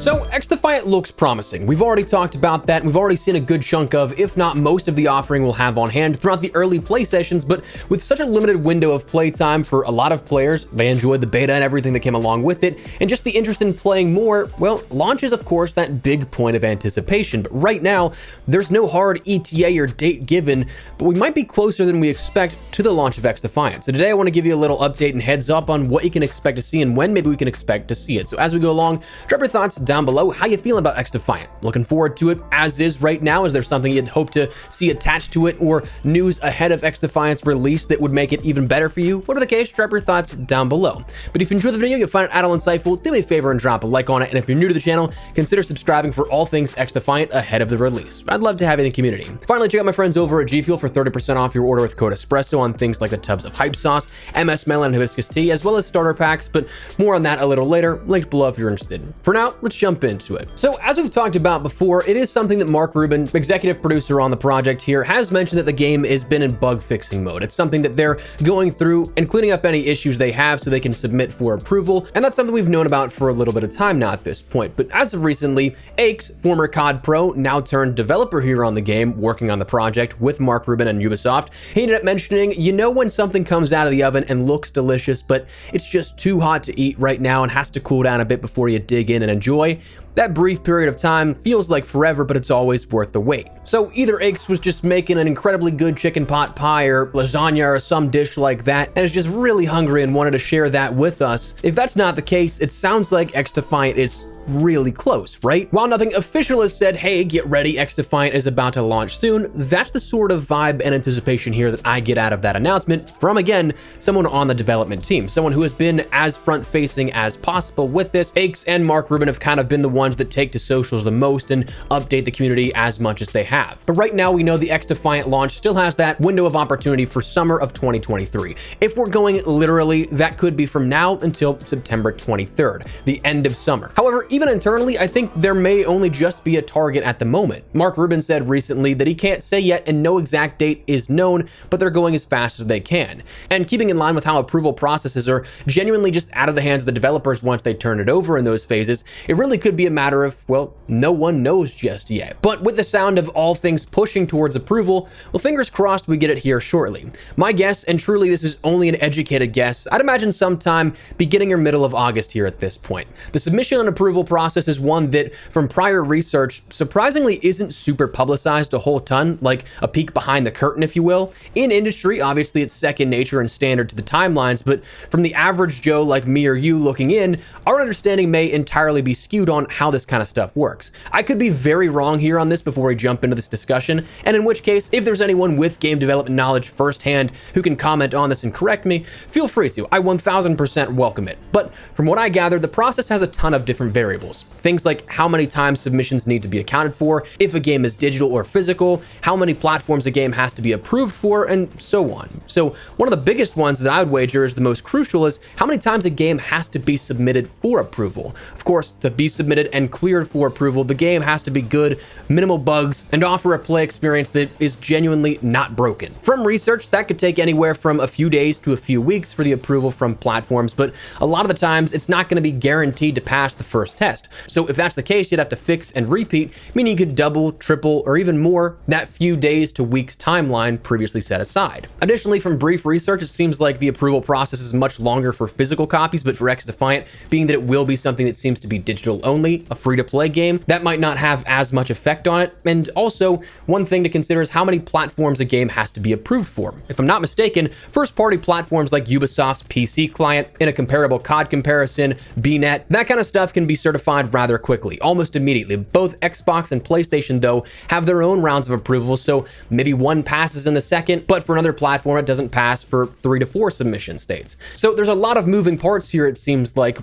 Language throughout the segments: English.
So XDefiant looks promising. We've already talked about that. We've already seen a good chunk of, if not most of the offering we'll have on hand throughout the early play sessions, but with such a limited window of playtime for a lot of players, they enjoyed the beta and everything that came along with it, and just the interest in playing more, well, launch is of course that big point of anticipation. But right now, there's no hard ETA or date given, but we might be closer than we expect to the launch of XDefiant. So today I want to give you a little update and heads up on what you can expect to see and when maybe we can expect to see it. So as we go along, drop your thoughts down below. How you feeling about XDefiant? Looking forward to it as is right now? Is there something you'd hope to see attached to it or news ahead of XDefiant's release that would make it even better for you? Whatever the case, drop your thoughts down below. But if you enjoyed the video, you'll find it at all insightful, do me a favor and drop a like on it. And if you're new to the channel, consider subscribing for all things XDefiant ahead of the release. I'd love to have you in the community. Finally, check out my friends over at G Fuel for 30% off your order with code espresso on things like the tubs of hype sauce, MS melon and hibiscus tea, as well as starter packs, but more on that a little later, linked below if you're interested. For now, let's jump into it. So as we've talked about before, it is something that Mark Rubin, executive producer on the project here, has mentioned that the game has been in bug fixing mode. It's something that they're going through and cleaning up any issues they have so they can submit for approval, and that's something we've known about for a little bit of time now at this point. But as of recently, Aches, former COD pro, now turned developer here on the game, working on the project with Mark Rubin and Ubisoft, he ended up mentioning, you know when something comes out of the oven and looks delicious, but it's just too hot to eat right now and has to cool down a bit before you dig in and enjoy? That brief period of time feels like forever, but it's always worth the wait. So either Aches was just making an incredibly good chicken pot pie or lasagna or some dish like that, and is just really hungry and wanted to share that with us. If that's not the case, it sounds like XDefiant is really close, right? While nothing official has said, hey, get ready, XDefiant is about to launch soon, that's the sort of vibe and anticipation here that I get out of that announcement from, again, someone on the development team, someone who has been as front-facing as possible with this. Aches and Mark Rubin have kind of been the ones that take to socials the most and update the community as much as they have. But right now, we know the XDefiant launch still has that window of opportunity for summer of 2023. If we're going literally, that could be from now until September 23rd, the end of summer. However, even internally, I think there may only just be a target at the moment. Mark Rubin said recently that he can't say yet and no exact date is known, but they're going as fast as they can. And keeping in line with how approval processes are genuinely just out of the hands of the developers once they turn it over in those phases, it really could be a matter of, well, no one knows just yet. But with the sound of all things pushing towards approval, well, fingers crossed we get it here shortly. My guess, and truly this is only an educated guess, I'd imagine sometime beginning or middle of August here at this point. The submission and approval process is one that, from prior research, surprisingly isn't super publicized a whole ton, like a peek behind the curtain, if you will. In industry, obviously it's second nature and standard to the timelines, but from the average Joe like me or you looking in, our understanding may entirely be skewed on how this kind of stuff works. I could be very wrong here on this before we jump into this discussion, and in which case, if there's anyone with game development knowledge firsthand who can comment on this and correct me, feel free to. I 1000% welcome it. But from what I gather, the process has a ton of different variables. Things like how many times submissions need to be accounted for, if a game is digital or physical, how many platforms a game has to be approved for, and so on. So one of the biggest ones that I would wager is the most crucial is how many times a game has to be submitted for approval. Of course, to be submitted and cleared for approval, the game has to be good, minimal bugs, and offer a play experience that is genuinely not broken. From research, that could take anywhere from a few days to a few weeks for the approval from platforms, but a lot of the times it's not going to be guaranteed to pass the first test. So if that's the case, you'd have to fix and repeat, meaning you could double, triple, or even more that few days to weeks timeline previously set aside. Additionally, from brief research, it seems like the approval process is much longer for physical copies, but for XDefiant, being that it will be something that seems to be digital only, a free-to-play game, that might not have as much effect on it. And also, one thing to consider is how many platforms a game has to be approved for. If I'm not mistaken, first-party platforms like Ubisoft's PC client, in a comparable COD comparison, BNet, that kind of stuff can be certified rather quickly, almost immediately. Both Xbox and PlayStation, though, have their own rounds of approval, so maybe one passes in the second, but for another platform, it doesn't pass for 3 to 4 submission states. So there's a lot of moving parts here, it seems like,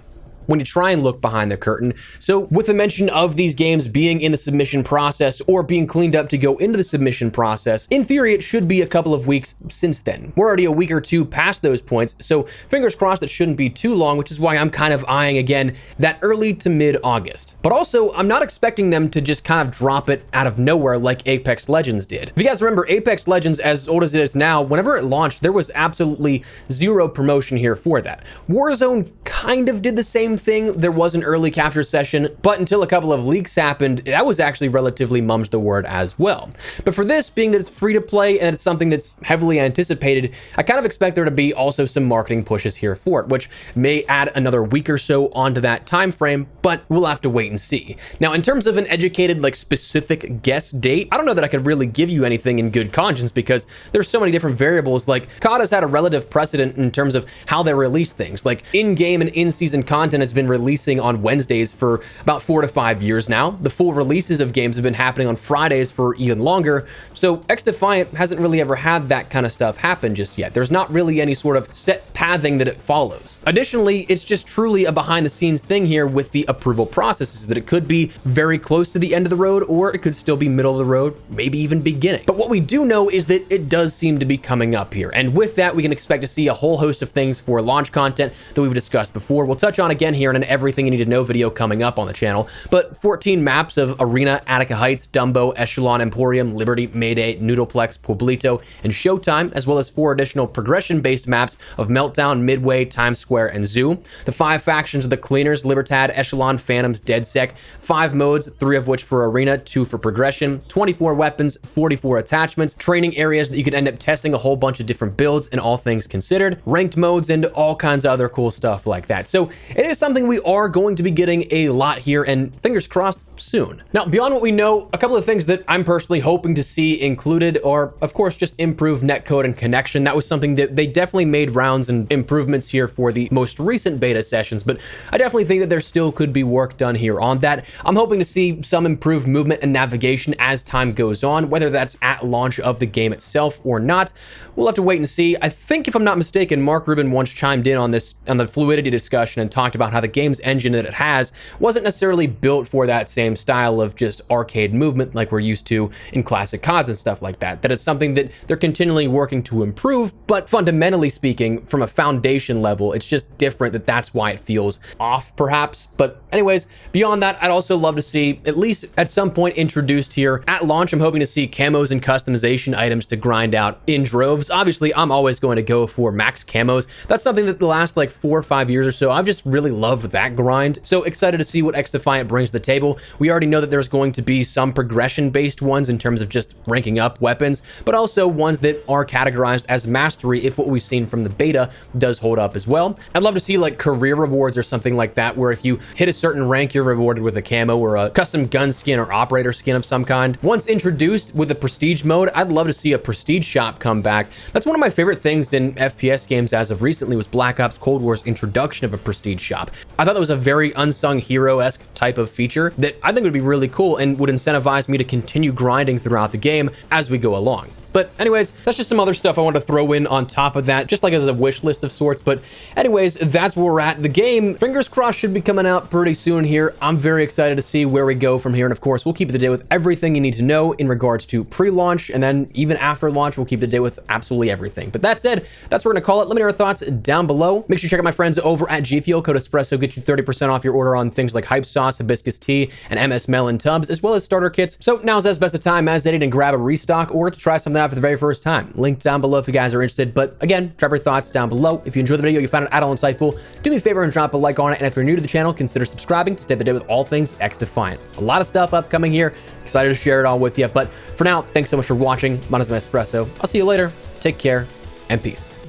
when you try and look behind the curtain. So with the mention of these games being in the submission process or being cleaned up to go into the submission process, in theory, it should be a couple of weeks since then. We're already a week or two past those points, so fingers crossed it shouldn't be too long, which is why I'm kind of eyeing again that early to mid-August. But also, I'm not expecting them to just kind of drop it out of nowhere like Apex Legends did. If you guys remember, Apex Legends, as old as it is now, whenever it launched, there was absolutely zero promotion here for that. Warzone kind of did the same game thing, there was an early capture session, but until a couple of leaks happened, that was actually relatively mum's the word as well. But for this, being that it's free to play and it's something that's heavily anticipated, I kind of expect there to be also some marketing pushes here for it, which may add another week or so onto that time frame, but we'll have to wait and see. Now, in terms of an educated, like, specific guess date, I don't know that I could really give you anything in good conscience because there's so many different variables. Like, COD has had a relative precedent in terms of how they release things. Like, in-game and in-season content has been releasing on Wednesdays for about 4 to 5 years now. The full releases of games have been happening on Fridays for even longer. So XDefiant hasn't really ever had that kind of stuff happen just yet. There's not really any sort of set pathing that it follows. Additionally, it's just truly a behind-the-scenes thing here with the approval processes, that it could be very close to the end of the road, or it could still be middle of the road, maybe even beginning. But what we do know is that it does seem to be coming up here. And with that, we can expect to see a whole host of things for launch content that we've discussed before. We'll touch on again here in an Everything You Need to Know video coming up on the channel. But 14 maps of Arena, Attica Heights, Dumbo, Echelon, Emporium, Liberty, Mayday, Noodleplex, Pueblito, and Showtime, as well as 4 additional progression-based maps of Meltdown, Midway, Times Square, and Zoo. The 5 factions of the Cleaners, Libertad, Echelon, Phantoms, DedSec. 5 modes, 3 of which for Arena, 2 for progression. 24 weapons, 44 attachments. Training areas that you could end up testing a whole bunch of different builds and all things considered. Ranked modes and all kinds of other cool stuff like that. So it is something we are going to be getting a lot here, and fingers crossed soon. Now, beyond what we know, a couple of things that I'm personally hoping to see included are, of course, just improved netcode and connection. That was something that they definitely made rounds and improvements here for the most recent beta sessions, but I definitely think that there still could be work done here on that. I'm hoping to see some improved movement and navigation as time goes on, whether that's at launch of the game itself or not. We'll have to wait and see. I think, if I'm not mistaken, Mark Rubin once chimed in on this, on the fluidity discussion, and talked about how the game's engine that it has wasn't necessarily built for that same style of just arcade movement like we're used to in classic CODs and stuff like that. That it's something that they're continually working to improve, but fundamentally speaking, from a foundation level, it's just different. That's why it feels off, perhaps. But anyways, beyond that, I'd also love to see, at least at some point introduced here at launch, I'm hoping to see camos and customization items to grind out in droves. Obviously, I'm always going to go for max camos. That's something that the last like 4 or 5 years or so, I've just really loved that grind. So excited to see what XDefiant brings to the table. We already know that there's going to be some progression-based ones in terms of just ranking up weapons, but also ones that are categorized as mastery if what we've seen from the beta does hold up as well. I'd love to see like career rewards or something like that, where if you hit a certain rank, you're rewarded with a camo or a custom gun skin or operator skin of some kind. Once introduced with the prestige mode, I'd love to see a prestige shop come back. That's one of my favorite things in FPS games as of recently, was Black Ops Cold War's introduction of a prestige shop. I thought that was a very unsung hero-esque type of feature that I think would be really cool and would incentivize me to continue grinding throughout the game as we go along. But anyways, that's just some other stuff I wanted to throw in on top of that, just like as a wish list of sorts. But anyways, that's where we're at. The game, fingers crossed, should be coming out pretty soon here. I'm very excited to see where we go from here. And of course, we'll keep you up to date with everything you need to know in regards to pre-launch. And then even after launch, we'll keep you up to date with absolutely everything. But that said, that's what we're going to call it. Let me know your thoughts down below. Make sure you check out my friends over at G Fuel. Code Espresso gets you 30% off your order on things like Hype Sauce, Hibiscus Tea, and MS Melon Tubs, as well as starter kits. So now's as best a time as any to grab a restock or to try something out for the very first time. Link down below if you guys are interested. But again, drop your thoughts down below. If you enjoyed the video, you found it at all insightful, do me a favor and drop a like on it. And if you're new to the channel, consider subscribing to stay up to date with all things XDefiant. A lot of stuff upcoming here. Excited to share it all with you. But for now, thanks so much for watching. My name is Espresso. I'll see you later. Take care and peace.